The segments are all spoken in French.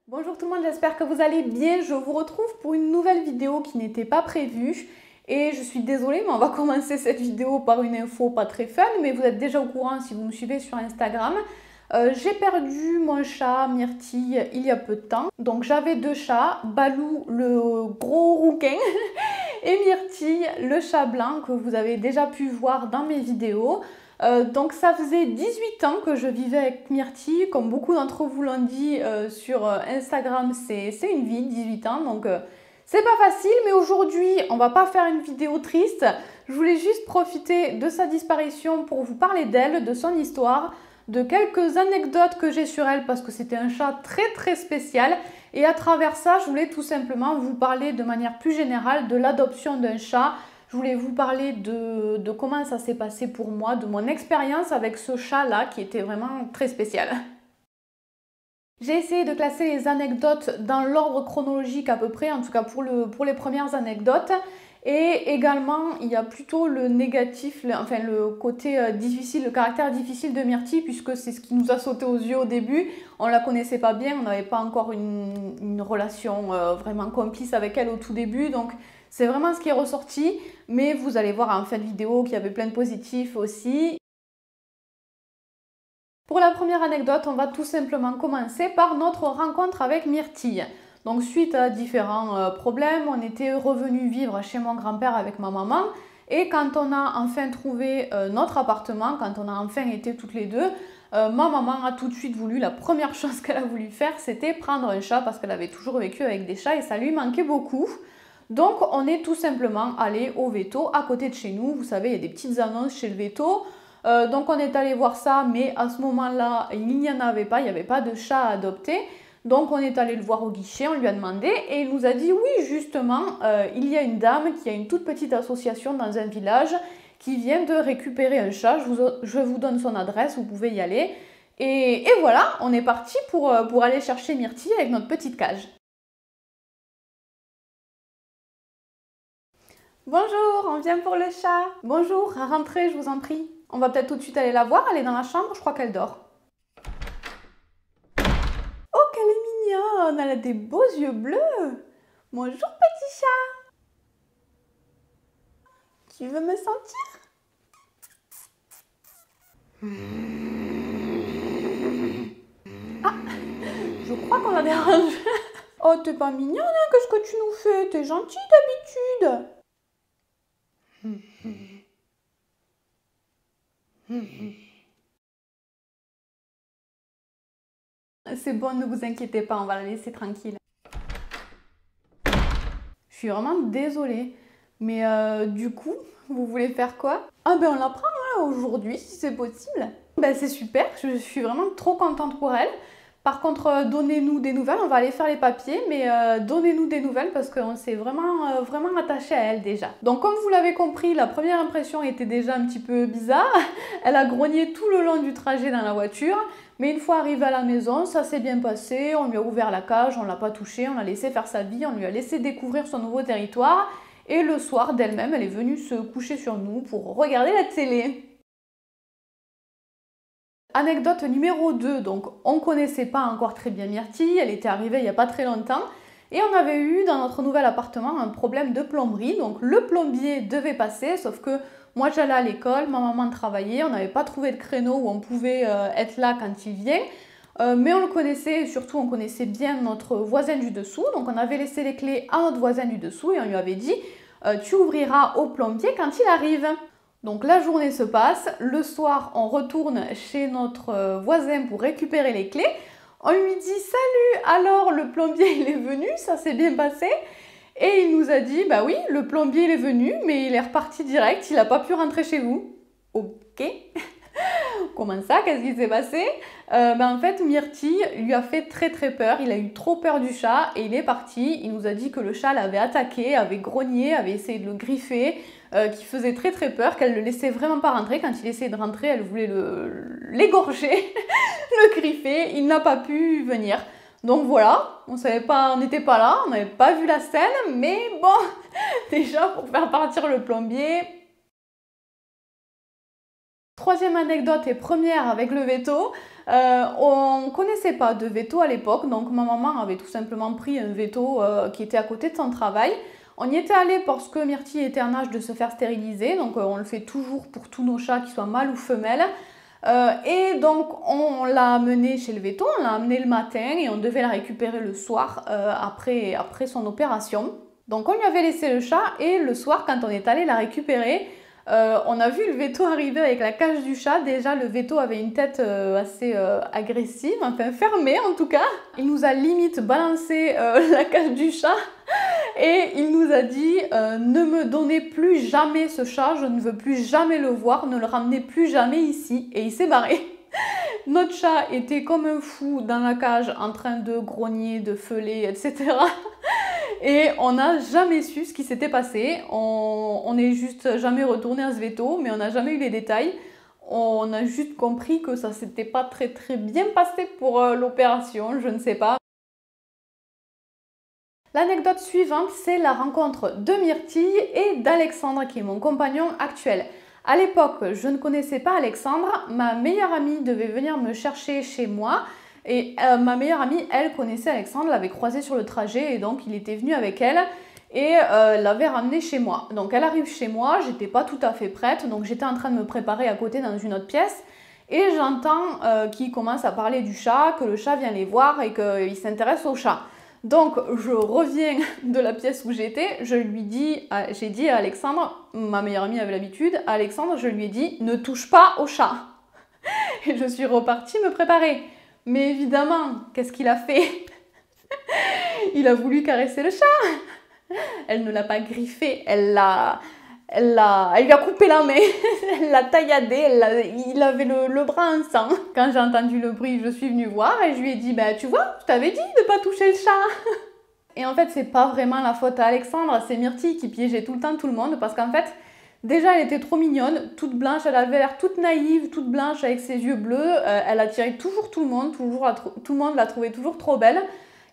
Bonjour tout le monde, j'espère que vous allez bien. Je vous retrouve pour une nouvelle vidéo qui n'était pas prévue. Et je suis désolée, mais on va commencer cette vidéo par une info pas très fun. Mais vous êtes déjà au courant si vous me suivez sur Instagram. J'ai perdu mon chat Myrtille il y a peu de temps. Donc j'avais deux chats, Balou le gros rouquin et Myrtille le chat blanc que vous avez déjà pu voir dans mes vidéos. Donc ça faisait 18 ans que je vivais avec Myrtille, comme beaucoup d'entre vous l'ont dit sur Instagram, c'est une vie, 18 ans, donc c'est pas facile, mais aujourd'hui on va pas faire une vidéo triste, je voulais juste profiter de sa disparition pour vous parler d'elle, de son histoire, de quelques anecdotes que j'ai sur elle parce que c'était un chat très spécial et à travers ça je voulais tout simplement vous parler de manière plus générale de l'adoption d'un chat. Je voulais vous parler de comment ça s'est passé pour moi, de mon expérience avec ce chat-là qui était vraiment très spécial. J'ai essayé de classer les anecdotes dans l'ordre chronologique à peu près, en tout cas pour les premières anecdotes. Et également, il y a plutôt le négatif, enfin le côté difficile, le caractère difficile de Myrtille, puisque c'est ce qui nous a sauté aux yeux au début. On ne la connaissait pas bien, on n'avait pas encore une relation vraiment complice avec elle au tout début. Donc c'est vraiment ce qui est ressorti, mais vous allez voir en fin de vidéo qu'il y avait plein de positifs aussi. Pour la première anecdote, on va tout simplement commencer par notre rencontre avec Myrtille. Donc suite à différents problèmes, on était revenu vivre chez mon grand-père avec ma maman. Et quand on a enfin trouvé notre appartement, quand on a enfin été toutes les deux, ma maman a tout de suite voulu, la première chose qu'elle a voulu faire, c'était prendre un chat parce qu'elle avait toujours vécu avec des chats et ça lui manquait beaucoup. Donc on est tout simplement allé au Veto à côté de chez nous. Vous savez, il y a des petites annonces chez le Veto. Donc on est allé voir ça, mais à ce moment-là, il n'y en avait pas, il n'y avait pas de chat à adopter. Donc on est allé le voir au guichet, on lui a demandé et il nous a dit oui justement, il y a une dame qui a une toute petite association dans un village qui vient de récupérer un chat, je vous donne son adresse, vous pouvez y aller. Et voilà, on est parti pour aller chercher Myrtille avec notre petite cage. Bonjour, on vient pour le chat. Bonjour, rentrez, je vous en prie. On va peut-être tout de suite aller la voir, elle est dans la chambre, je crois qu'elle dort. Oh, qu'elle est mignonne, elle a des beaux yeux bleus. Bonjour petit chat. Tu veux me sentir? Ah, je crois qu'on la dérange. Oh, t'es pas mignonne, hein, qu'est-ce que tu nous fais? T'es gentille d'habitude. C'est bon, ne vous inquiétez pas, on va la laisser tranquille. Je suis vraiment désolée, mais du coup, vous voulez faire quoi? Ah ben on la prend hein, aujourd'hui, si c'est possible. Ben c'est super, je suis vraiment trop contente pour elle. Par contre, donnez-nous des nouvelles, on va aller faire les papiers, mais donnez-nous des nouvelles parce qu'on s'est vraiment attaché à elle déjà. Donc comme vous l'avez compris, la première impression était déjà un petit peu bizarre. Elle a grogné tout le long du trajet dans la voiture, mais une fois arrivée à la maison, ça s'est bien passé, on lui a ouvert la cage, on l'a pas touchée, on l'a laissé faire sa vie, on lui a laissé découvrir son nouveau territoire, et le soir d'elle-même, elle est venue se coucher sur nous pour regarder la télé. Anecdote numéro 2, donc on ne connaissait pas encore très bien Myrtille, elle était arrivée il n'y a pas très longtemps et on avait eu dans notre nouvel appartement un problème de plomberie, donc le plombier devait passer sauf que moi j'allais à l'école, ma maman travaillait, on n'avait pas trouvé de créneau où on pouvait être là quand il vient, mais on le connaissait et surtout on connaissait bien notre voisin du dessous, donc on avait laissé les clés à notre voisin du dessous et on lui avait dit tu ouvriras au plombier quand il arrive. Donc la journée se passe, le soir on retourne chez notre voisin pour récupérer les clés. On lui dit salut, alors le plombier il est venu, ça s'est bien passé. Et il nous a dit bah oui, le plombier il est venu mais il est reparti direct, il n'a pas pu rentrer chez vous. Ok. Comment ça? Qu'est-ce qui s'est passé? En fait, Myrtille lui a fait très peur. Il a eu trop peur du chat et il est parti. Il nous a dit que le chat l'avait attaqué, avait grogné, avait essayé de le griffer, qui faisait très peur, qu'elle ne le laissait vraiment pas rentrer. Quand il essayait de rentrer, elle voulait l'égorger, le griffer. Il n'a pas pu venir. Donc voilà, on n'était pas là, on n'avait pas vu la scène, mais bon, déjà pour faire partir le plombier, troisième anecdote et première avec le veto. On ne connaissait pas de veto à l'époque, donc ma maman avait tout simplement pris un veto qui était à côté de son travail. On y était allé parce que Myrtille était en âge de se faire stériliser, donc on le fait toujours pour tous nos chats, qu'ils soient mâles ou femelles. Et donc on l'a amené chez le veto, on l'a amené le matin et on devait la récupérer le soir après son opération. Donc on lui avait laissé le chat et le soir quand on est allé la récupérer, on a vu le veto arriver avec la cage du chat. Déjà le veto avait une tête assez agressive, enfin fermée en tout cas. Il nous a limite balancé la cage du chat et il nous a dit ne me donnez plus jamais ce chat, je ne veux plus jamais le voir, ne le ramenez plus jamais ici. Et il s'est barré. Notre chat était comme un fou dans la cage en train de grogner, de feuler, etc. Et on n'a jamais su ce qui s'était passé. On n'est juste jamais retourné à ce veto, mais on n'a jamais eu les détails. On a juste compris que ça s'était pas très bien passé pour l'opération, je ne sais pas. L'anecdote suivante, c'est la rencontre de Myrtille et d'Alexandre, qui est mon compagnon actuel. À l'époque, je ne connaissais pas Alexandre, ma meilleure amie devait venir me chercher chez moi et ma meilleure amie, elle connaissait Alexandre, l'avait croisé sur le trajet et donc il était venu avec elle et l'avait ramené chez moi. Donc elle arrive chez moi, j'étais pas tout à fait prête, donc j'étais en train de me préparer à côté dans une autre pièce et j'entends qu'il commence à parler du chat, que le chat vient les voir et qu'il s'intéresse au chat. Donc je reviens de la pièce où j'étais, j'ai dit à Alexandre, ma meilleure amie avait l'habitude, à Alexandre je lui ai dit ne touche pas au chat. Et je suis repartie me préparer. Mais évidemment, qu'est-ce qu'il a fait? Il a voulu caresser le chat. Elle ne l'a pas griffé, elle lui a coupé la main, elle l'a tailladé, il avait le bras en sang. Quand j'ai entendu le bruit, je suis venue voir et je lui ai dit bah, tu vois, je t'avais dit de ne pas toucher le chat. Et en fait, c'est pas vraiment la faute à Alexandre, c'est Myrtille qui piégeait tout le temps tout le monde parce qu'en fait, déjà elle était trop mignonne, toute blanche, elle avait l'air toute naïve, toute blanche avec ses yeux bleus, elle attirait toujours tout le monde, tout le monde la trouvait toujours trop belle.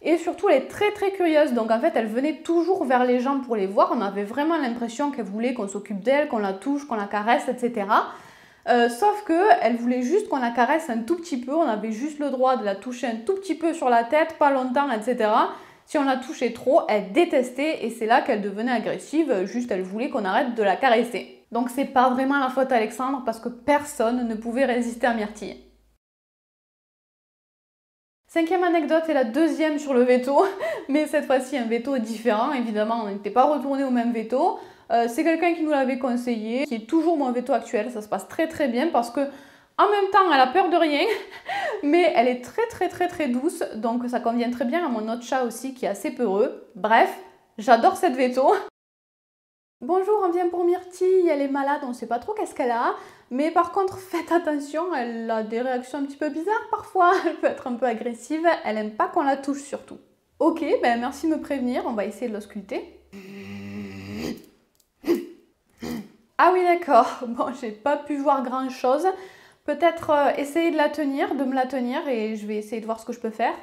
Et surtout, elle est très curieuse, donc en fait, elle venait toujours vers les gens pour les voir. On avait vraiment l'impression qu'elle voulait qu'on s'occupe d'elle, qu'on la touche, qu'on la caresse, etc. Sauf qu'elle voulait juste qu'on la caresse un tout petit peu. On avait juste le droit de la toucher un tout petit peu sur la tête, pas longtemps, etc. Si on la touchait trop, elle détestait et c'est là qu'elle devenait agressive. Juste, elle voulait qu'on arrête de la caresser. Donc, c'est pas vraiment la faute à Alexandre parce que personne ne pouvait résister à Myrtille. Cinquième anecdote et la deuxième sur le veto, mais cette fois-ci un veto différent, évidemment on n'était pas retourné au même veto. C'est quelqu'un qui nous l'avait conseillé, qui est toujours mon veto actuel, ça se passe très bien parce que en même temps elle a peur de rien, mais elle est très douce, donc ça convient très bien à mon autre chat aussi qui est assez peureux. Bref, j'adore cette veto. Bonjour, on vient pour Myrtille, elle est malade, on ne sait pas trop qu'est-ce qu'elle a. Mais par contre, faites attention, elle a des réactions un petit peu bizarres parfois. Elle peut être un peu agressive, elle n'aime pas qu'on la touche surtout. Ok, ben merci de me prévenir, on va essayer de l'ausculter. Ah oui d'accord, bon j'ai pas pu voir grand chose. Peut-être essayer de la tenir, de me la tenir et je vais essayer de voir ce que je peux faire.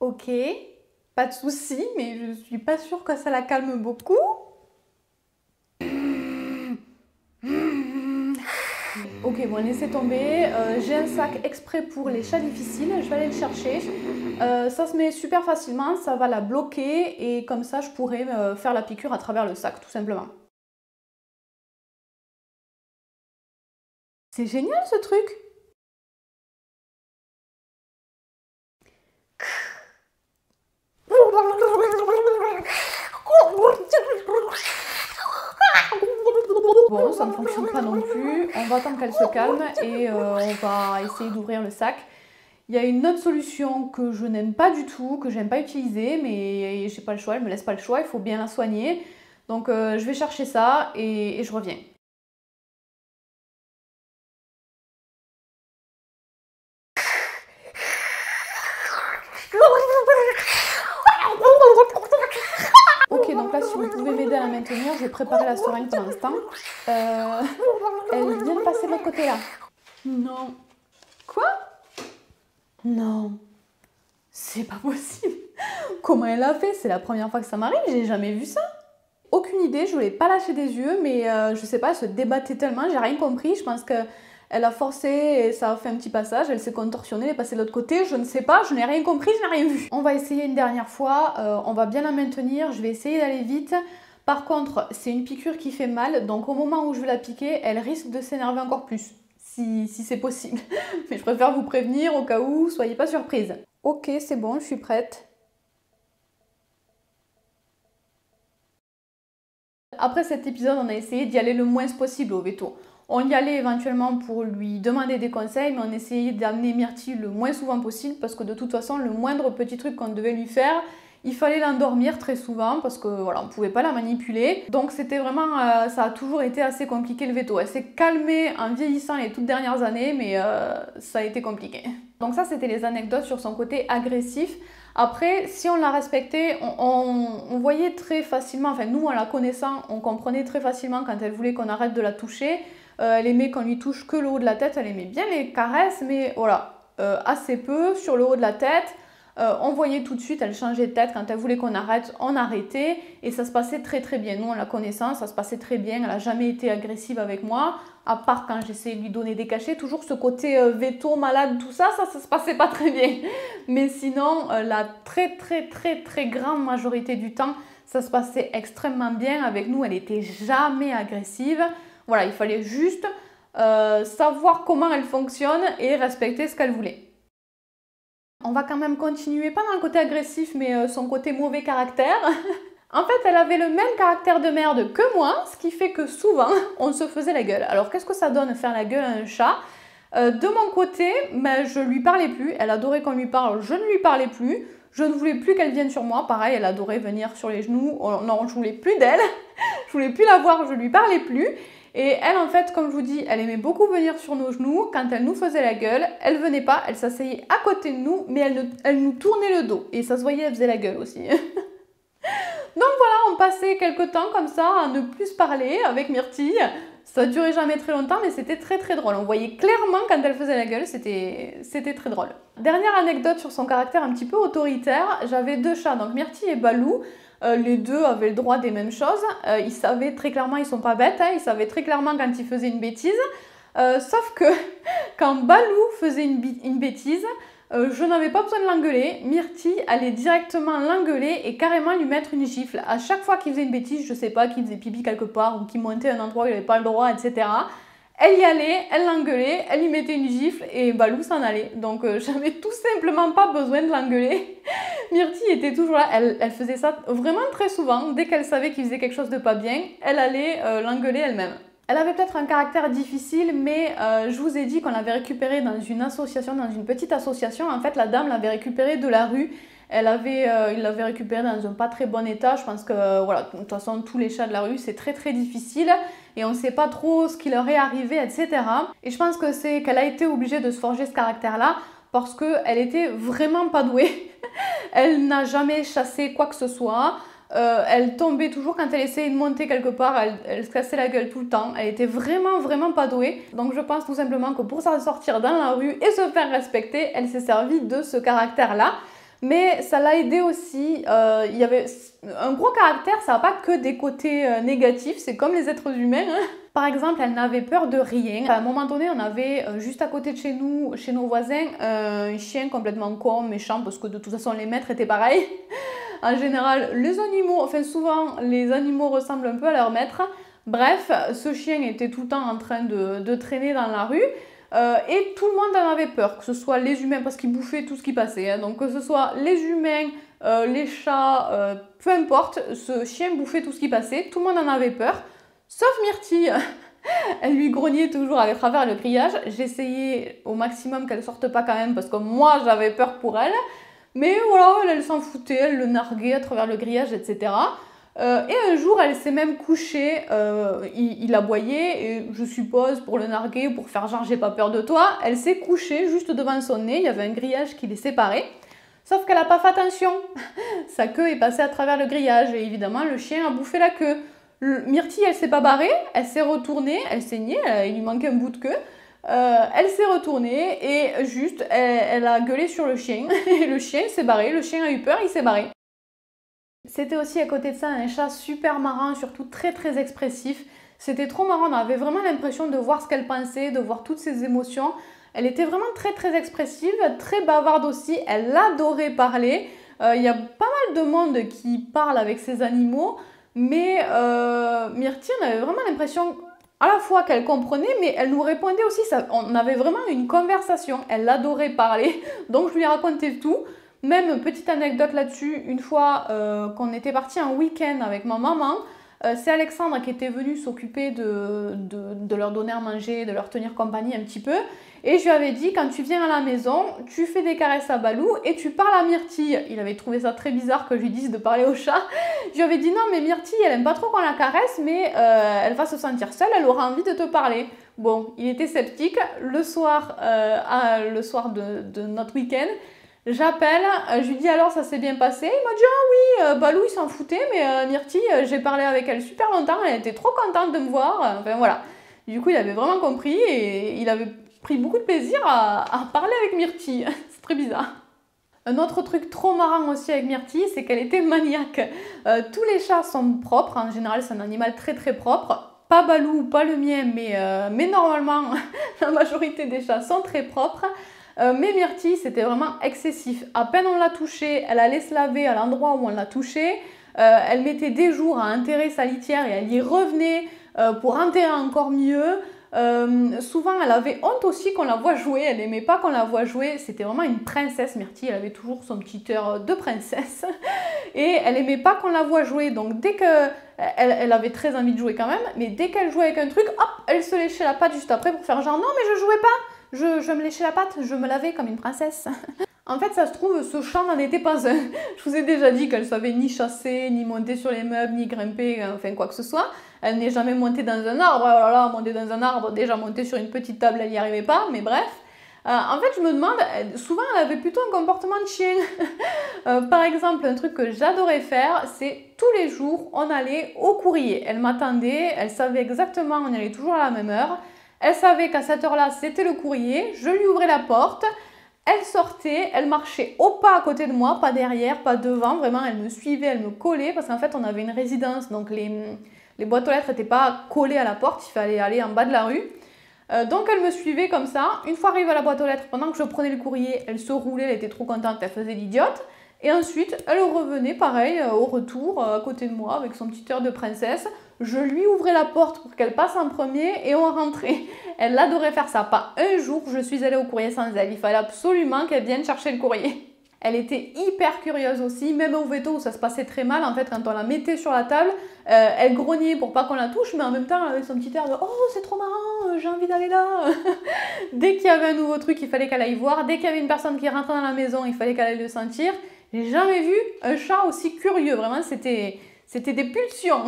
Ok, pas de souci, mais je suis pas sûre que ça la calme beaucoup. Ok, bon, laissez tomber. J'ai un sac exprès pour les chats difficiles. Je vais aller le chercher. Ça se met super facilement. Ça va la bloquer et comme ça, je pourrai faire la piqûre à travers le sac, tout simplement. C'est génial ce truc! Bon, ça ne fonctionne pas non plus. On va attendre qu'elle se calme et on va essayer d'ouvrir le sac. Il y a une autre solution que je n'aime pas du tout, que j'aime pas utiliser, mais j'ai pas le choix, elle me laisse pas le choix, il faut bien la soigner. Donc je vais chercher ça et je reviens. Ok, donc là, si vous pouvez m'aider à la maintenir, je vais préparer la seringue pour l'instant. Elle vient de passer de l'autre côté là. Non. Quoi? Non. C'est pas possible. Comment elle a fait? C'est la première fois que ça m'arrive, j'ai jamais vu ça. Aucune idée, je voulais pas lâcher des yeux, mais je sais pas, elle se débattait tellement, j'ai rien compris. Je pense que Elle a forcé et ça a fait un petit passage, elle s'est contorsionnée, elle est passée de l'autre côté, je ne sais pas, je n'ai rien compris, je n'ai rien vu. On va essayer une dernière fois, on va bien la maintenir, je vais essayer d'aller vite. Par contre, c'est une piqûre qui fait mal, donc au moment où je vais la piquer, elle risque de s'énerver encore plus, si c'est possible. Mais je préfère vous prévenir au cas où, soyez pas surprise. Ok, c'est bon, je suis prête. Après cet épisode, on a essayé d'y aller le moins possible au veto. On y allait éventuellement pour lui demander des conseils, mais on essayait d'amener Myrtille le moins souvent possible parce que de toute façon, le moindre petit truc qu'on devait lui faire, il fallait l'endormir très souvent parce que voilà, on ne pouvait pas la manipuler. Donc c'était vraiment, ça a toujours été assez compliqué le veto. Elle s'est calmée en vieillissant les toutes dernières années, mais ça a été compliqué. Donc ça, c'était les anecdotes sur son côté agressif. Après, si on la respectait, on voyait très facilement, enfin nous en la connaissant, on comprenait très facilement quand elle voulait qu'on arrête de la toucher. Elle aimait qu'on lui touche que le haut de la tête, elle aimait bien les caresses, mais voilà, assez peu sur le haut de la tête. On voyait tout de suite, elle changeait de tête quand elle voulait qu'on arrête, on arrêtait et ça se passait très très bien. Nous on la connaissant, ça se passait très bien, elle n'a jamais été agressive avec moi, à part quand j'essayais de lui donner des cachets, toujours ce côté veto, malade, tout ça, ça se passait pas très bien. Mais sinon, la très grande majorité du temps, ça se passait extrêmement bien avec nous, elle était jamais agressive. Voilà, il fallait juste savoir comment elle fonctionne et respecter ce qu'elle voulait. On va quand même continuer, pas dans le côté agressif, mais son côté mauvais caractère. En fait, elle avait le même caractère de merde que moi, ce qui fait que souvent, on se faisait la gueule. Alors, qu'est-ce que ça donne faire la gueule à un chat? De mon côté, ben, je lui parlais plus. Elle adorait qu'on lui parle, je ne lui parlais plus. Je ne voulais plus qu'elle vienne sur moi. Pareil, elle adorait venir sur les genoux. Oh, non, je voulais plus d'elle. Je voulais plus la voir, je lui parlais plus. Et elle, en fait, comme je vous dis, elle aimait beaucoup venir sur nos genoux. Quand elle nous faisait la gueule, elle venait pas, elle s'asseyait à côté de nous, mais elle nous tournait le dos. Et ça se voyait, elle faisait la gueule aussi. Donc voilà, on passait quelques temps comme ça à ne plus se parler avec Myrtille. Ça durait jamais très longtemps, mais c'était très drôle. On voyait clairement quand elle faisait la gueule, c'était très drôle. Dernière anecdote sur son caractère un petit peu autoritaire, j'avais deux chats, donc Myrtille et Balou. Les deux avaient le droit des mêmes choses. Ils savaient très clairement, ils sont pas bêtes, hein, ils savaient très clairement quand ils faisaient une bêtise. Sauf que quand Balou faisait une bêtise, je n'avais pas besoin de l'engueuler. Myrtille allait directement l'engueuler et carrément lui mettre une gifle. À chaque fois qu'il faisait une bêtise, je sais pas, qu'il faisait pipi quelque part ou qu'il montait à un endroit où il n'avait pas le droit, etc. Elle y allait, elle l'engueulait, elle lui mettait une gifle et Balou s'en allait. Donc j'avais tout simplement pas besoin de l'engueuler. Myrtille était toujours là, elle faisait ça vraiment très souvent. Dès qu'elle savait qu'il faisait quelque chose de pas bien, elle allait l'engueuler elle-même. Elle avait peut-être un caractère difficile, mais je vous ai dit qu'on l'avait récupérée dans une association, dans une petite association. En fait, la dame l'avait récupérée de la rue. Il l'avait récupérée dans un pas très bon état. Je pense que, voilà, de toute façon, tous les chats de la rue, c'est très difficile. Et on ne sait pas trop ce qui leur est arrivé, etc. Et je pense que c'est qu'elle a été obligée de se forger ce caractère-là parce qu'elle était vraiment pas douée. Elle n'a jamais chassé quoi que ce soit. Elle tombait toujours quand elle essayait de monter quelque part, elle se cassait la gueule tout le temps. Elle était vraiment pas douée. Donc je pense tout simplement que pour s'en sortir dans la rue et se faire respecter, elle s'est servie de ce caractère-là. Mais ça l'a aidé aussi. Il y avait un gros caractère, ça n'a pas que des côtés négatifs, c'est comme les êtres humains. Hein. Par exemple, elle n'avait peur de rien. À un moment donné, on avait juste à côté de chez nous, chez nos voisins, un chien complètement con, méchant, parce que de toute façon les maîtres étaient pareils. En général, les animaux, enfin souvent, les animaux ressemblent un peu à leur maître. Bref, ce chien était tout le temps en train de traîner dans la rue. Et tout le monde en avait peur, que ce soit les humains, parce qu'ils bouffaient tout ce qui passait, hein, donc que ce soit les humains, les chats, peu importe, ce chien bouffait tout ce qui passait, tout le monde en avait peur, sauf Myrtille. Elle lui grognait toujours à travers le grillage. J'essayais au maximum qu'elle sorte pas quand même, parce que moi j'avais peur pour elle, mais voilà, elle s'en foutait, elle le narguait à travers le grillage, etc. Et un jour, elle s'est même couchée, il aboyait, et je suppose pour le narguer, pour faire genre j'ai pas peur de toi, elle s'est couchée juste devant son nez, il y avait un grillage qui les séparait, sauf qu'elle n'a pas fait attention, sa queue est passée à travers le grillage, et évidemment le chien a bouffé la queue. Myrtille, elle s'est pas barrée, elle s'est retournée, elle saignait, il lui manquait un bout de queue, elle s'est retournée, et juste, elle a gueulé sur le chien, et le chien s'est barré, le chien a eu peur, il s'est barré. C'était aussi à côté de ça un chat super marrant, surtout très expressif. C'était trop marrant, on avait vraiment l'impression de voir ce qu'elle pensait, de voir toutes ses émotions. Elle était vraiment très très expressive, très bavarde aussi, elle adorait parler. Il y a pas mal de monde qui parle avec ses animaux, mais Myrtille, on avait vraiment l'impression à la fois qu'elle comprenait, mais elle nous répondait aussi, on avait vraiment une conversation, elle adorait parler, donc je lui racontais tout. Même petite anecdote là-dessus, une fois qu'on était parti un week-end avec ma maman, c'est Alexandre qui était venu s'occuper de leur donner à manger, de leur tenir compagnie un petit peu. Et je lui avais dit, quand tu viens à la maison, tu fais des caresses à Balou et tu parles à Myrtille. Il avait trouvé ça très bizarre que je lui dise de parler au chat. Je lui avais dit, non mais Myrtille, elle aime pas trop qu'on la caresse, mais elle va se sentir seule, elle aura envie de te parler. Bon, il était sceptique. Le soir de notre week-end, j'appelle, je lui dis alors ça s'est bien passé. Il m'a dit ah oui, Balou il s'en foutait, mais Myrtille, j'ai parlé avec elle super longtemps, elle était trop contente de me voir. Enfin voilà. Du coup, il avait vraiment compris et il avait pris beaucoup de plaisir à parler avec Myrtille. C'est très bizarre. Un autre truc trop marrant aussi avec Myrtille, c'est qu'elle était maniaque. Tous les chats sont propres, en général c'est un animal très très propre. Pas Balou, pas le mien, mais normalement la majorité des chats sont très propres. Mais Myrtille, c'était vraiment excessif. À peine on l'a touchée, elle allait se laver à l'endroit où on l'a touchée. Elle mettait des jours à enterrer sa litière et elle y revenait pour enterrer encore mieux. Souvent, elle avait honte aussi qu'on la voit jouer. Elle n'aimait pas qu'on la voit jouer. C'était vraiment une princesse, Myrtille. Elle avait toujours son petit air de princesse. Et elle n'aimait pas qu'on la voit jouer. Donc, dès que... Elle avait très envie de jouer quand même. Mais dès qu'elle jouait avec un truc, hop, elle se léchait la patte juste après pour faire genre non, mais je jouais pas. Je me léchais la patte, je me lavais comme une princesse. En fait, ça se trouve, ce chat n'en était pas un. Je vous ai déjà dit qu'elle savait ni chasser, ni monter sur les meubles, ni grimper, enfin quoi que ce soit. Elle n'est jamais montée dans un arbre. Oh là là, monter dans un arbre, déjà monter sur une petite table, elle n'y arrivait pas, mais bref. En fait, je me demande, souvent elle avait plutôt un comportement de chien. Par exemple, un truc que j'adorais faire, c'est tous les jours, on allait au courrier. Elle m'attendait, elle savait exactement, on y allait toujours à la même heure. Elle savait qu'à cette heure-là, c'était le courrier. Je lui ouvrais la porte. Elle sortait, elle marchait au pas à côté de moi, pas derrière, pas devant. Vraiment, elle me suivait, elle me collait. Parce qu'en fait, on avait une résidence. Donc, les boîtes aux lettres n'étaient pas collées à la porte. Il fallait aller en bas de la rue. Donc, elle me suivait comme ça. Une fois arrivée à la boîte aux lettres, pendant que je prenais le courrier, elle se roulait, elle était trop contente, elle faisait l'idiote. Et ensuite, elle revenait, pareil, au retour, à côté de moi, avec son petit air de princesse. Je lui ouvrais la porte pour qu'elle passe en premier et on rentrait. Elle adorait faire ça. Pas un jour, je suis allée au courrier sans elle. Il fallait absolument qu'elle vienne chercher le courrier. Elle était hyper curieuse aussi, même au veto où ça se passait très mal. En fait, quand on la mettait sur la table, elle grognait pour pas qu'on la touche, mais en même temps, elle avait son petit air de « Oh, c'est trop marrant, j'ai envie d'aller là !» Dès qu'il y avait un nouveau truc, il fallait qu'elle aille voir. Dès qu'il y avait une personne qui rentrait dans la maison, il fallait qu'elle aille le sentir. J'ai jamais vu un chat aussi curieux. Vraiment, c'était des pulsions.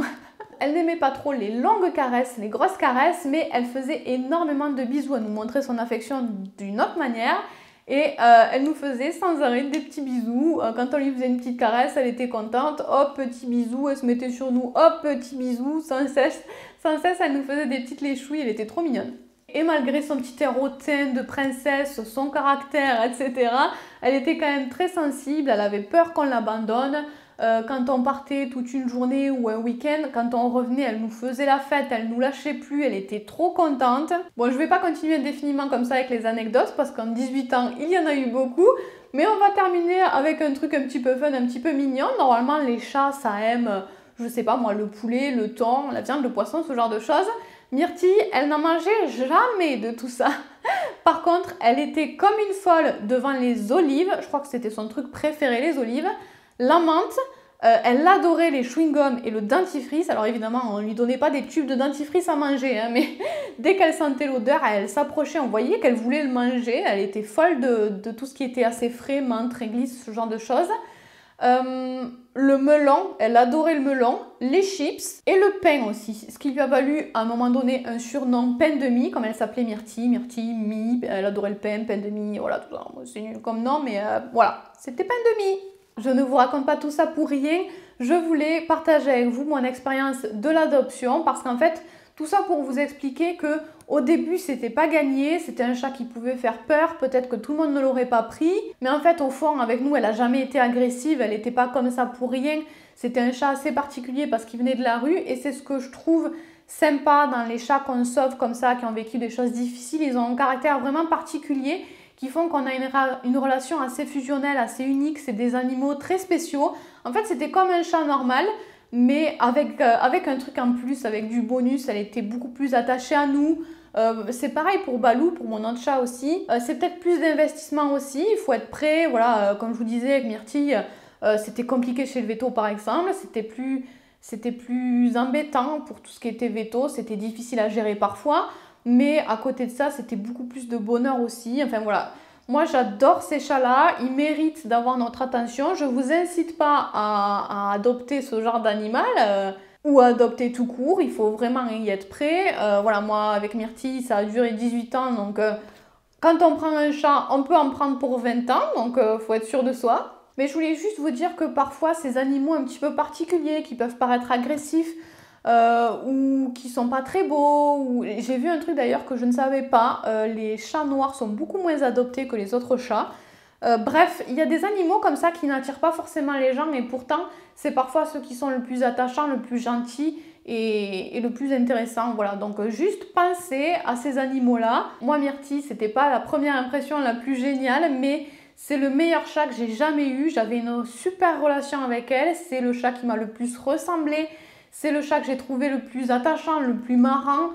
Elle n'aimait pas trop les longues caresses, les grosses caresses, mais elle faisait énormément de bisous. Elle nous montrait son affection d'une autre manière. Et elle nous faisait sans arrêt des petits bisous. Quand on lui faisait une petite caresse, elle était contente. Hop, petit bisou, elle se mettait sur nous. Hop, petit bisou, sans cesse. Sans cesse, elle nous faisait des petites léchouilles. Elle était trop mignonne. Et malgré son petit air hautain de princesse, son caractère, etc., elle était quand même très sensible. Elle avait peur qu'on l'abandonne. Quand on partait toute une journée ou un week-end, quand on revenait, elle nous faisait la fête, elle nous lâchait plus, elle était trop contente. Bon, je vais pas continuer indéfiniment comme ça avec les anecdotes parce qu'en 18 ans, il y en a eu beaucoup. Mais on va terminer avec un truc un petit peu fun, un petit peu mignon. Normalement, les chats, ça aime, je sais pas moi, le poulet, le thon, la viande, le poisson, ce genre de choses. Myrtille, elle n'en mangeait jamais de tout ça. Par contre, elle était comme une folle devant les olives. Je crois que c'était son truc préféré, les olives. La menthe, elle adorait les chewing-gums et le dentifrice. Alors évidemment, on ne lui donnait pas des tubes de dentifrice à manger, hein, mais dès qu'elle sentait l'odeur, elle s'approchait, on voyait qu'elle voulait le manger. Elle était folle de tout ce qui était assez frais, menthe, réglisse, ce genre de choses. Le melon, elle adorait le melon, les chips et le pain aussi. Ce qui lui a valu à un moment donné un surnom pain de mie, comme elle s'appelait Myrtille, Mie, elle adorait le pain de mie, voilà, tout ça. C'est nul comme nom, mais voilà, c'était pain de mie. Je ne vous raconte pas tout ça pour rien, je voulais partager avec vous mon expérience de l'adoption parce qu'en fait, tout ça pour vous expliquer que au début, c'était pas gagné, c'était un chat qui pouvait faire peur, peut-être que tout le monde ne l'aurait pas pris, mais en fait, au fond, avec nous, elle a jamais été agressive, elle n'était pas comme ça pour rien. C'était un chat assez particulier parce qu'il venait de la rue et c'est ce que je trouve sympa dans les chats qu'on sauve comme ça, qui ont vécu des choses difficiles. Ils ont un caractère vraiment particulier qui font qu'on a une relation assez fusionnelle, assez unique. C'est des animaux très spéciaux. En fait, c'était comme un chat normal, mais avec un truc en plus, avec du bonus. Elle était beaucoup plus attachée à nous. C'est pareil pour Balou, pour mon autre chat aussi. C'est peut-être plus d'investissement aussi, il faut être prêt. Voilà, comme je vous disais avec Myrtille, c'était compliqué chez le veto par exemple. C'était plus embêtant pour tout ce qui était veto. C'était difficile à gérer parfois. Mais à côté de ça, c'était beaucoup plus de bonheur aussi. Enfin voilà, moi j'adore ces chats-là. Ils méritent d'avoir notre attention. Je ne vous incite pas à adopter ce genre d'animal. Ou à adopter tout court, il faut vraiment y être prêt. Voilà, moi avec Myrtille, ça a duré 18 ans, donc quand on prend un chat, on peut en prendre pour 20 ans, donc faut être sûr de soi. Mais je voulais juste vous dire que parfois ces animaux un petit peu particuliers, qui peuvent paraître agressifs, ou qui sont pas très beaux, ou... J'ai vu un truc d'ailleurs que je ne savais pas, les chats noirs sont beaucoup moins adoptés que les autres chats. Bref, il y a des animaux comme ça qui n'attirent pas forcément les gens et pourtant c'est parfois ceux qui sont le plus attachants, le plus gentils et le plus intéressant. Voilà, donc juste pensez à ces animaux-là. Moi Myrtille, c'était pas la première impression la plus géniale, mais c'est le meilleur chat que j'ai jamais eu. J'avais une super relation avec elle, c'est le chat qui m'a le plus ressemblé, c'est le chat que j'ai trouvé le plus attachant, le plus marrant,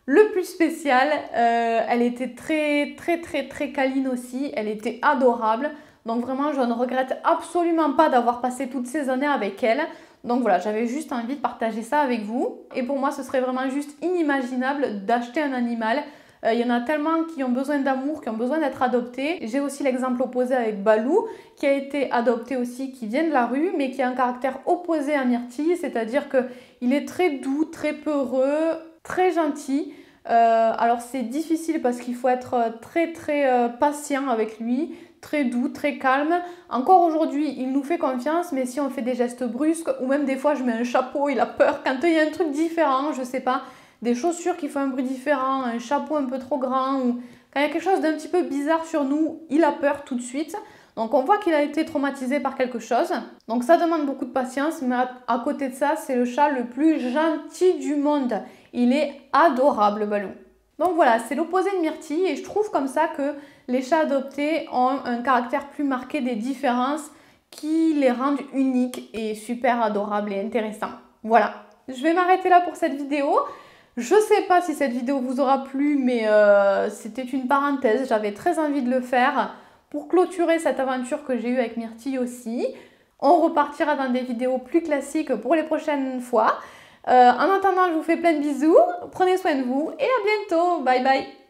le plus spécial. Elle était très câline aussi, elle était adorable. Donc vraiment, je ne regrette absolument pas d'avoir passé toutes ces années avec elle. Donc voilà, j'avais juste envie de partager ça avec vous. Et pour moi, ce serait vraiment juste inimaginable d'acheter un animal. Il y en a tellement qui ont besoin d'amour, qui ont besoin d'être adoptés. J'ai aussi l'exemple opposé avec Balou, qui a été adopté aussi, qui vient de la rue, mais qui a un caractère opposé à Myrtille, c'est-à-dire qu'il est très doux, très peureux, très gentil. Alors c'est difficile parce qu'il faut être très patient avec lui, très doux, très calme. Encore aujourd'hui, il nous fait confiance, mais si on fait des gestes brusques, ou même des fois je mets un chapeau, il a peur. Quand il y a un truc différent, je sais pas, des chaussures qui font un bruit différent, un chapeau un peu trop grand, ou quand il y a quelque chose d'un petit peu bizarre sur nous, il a peur tout de suite. Donc on voit qu'il a été traumatisé par quelque chose. Donc ça demande beaucoup de patience, mais à côté de ça, c'est le chat le plus gentil du monde. Il est adorable, Balou. Donc voilà, c'est l'opposé de Myrtille et je trouve comme ça que les chats adoptés ont un caractère plus marqué, des différences qui les rendent uniques et super adorables et intéressants. Voilà, je vais m'arrêter là pour cette vidéo. Je sais pas si cette vidéo vous aura plu, mais c'était une parenthèse. J'avais très envie de le faire pour clôturer cette aventure que j'ai eue avec Myrtille aussi. On repartira dans des vidéos plus classiques pour les prochaines fois. En attendant, je vous fais plein de bisous. Prenez soin de vous et à bientôt. Bye bye.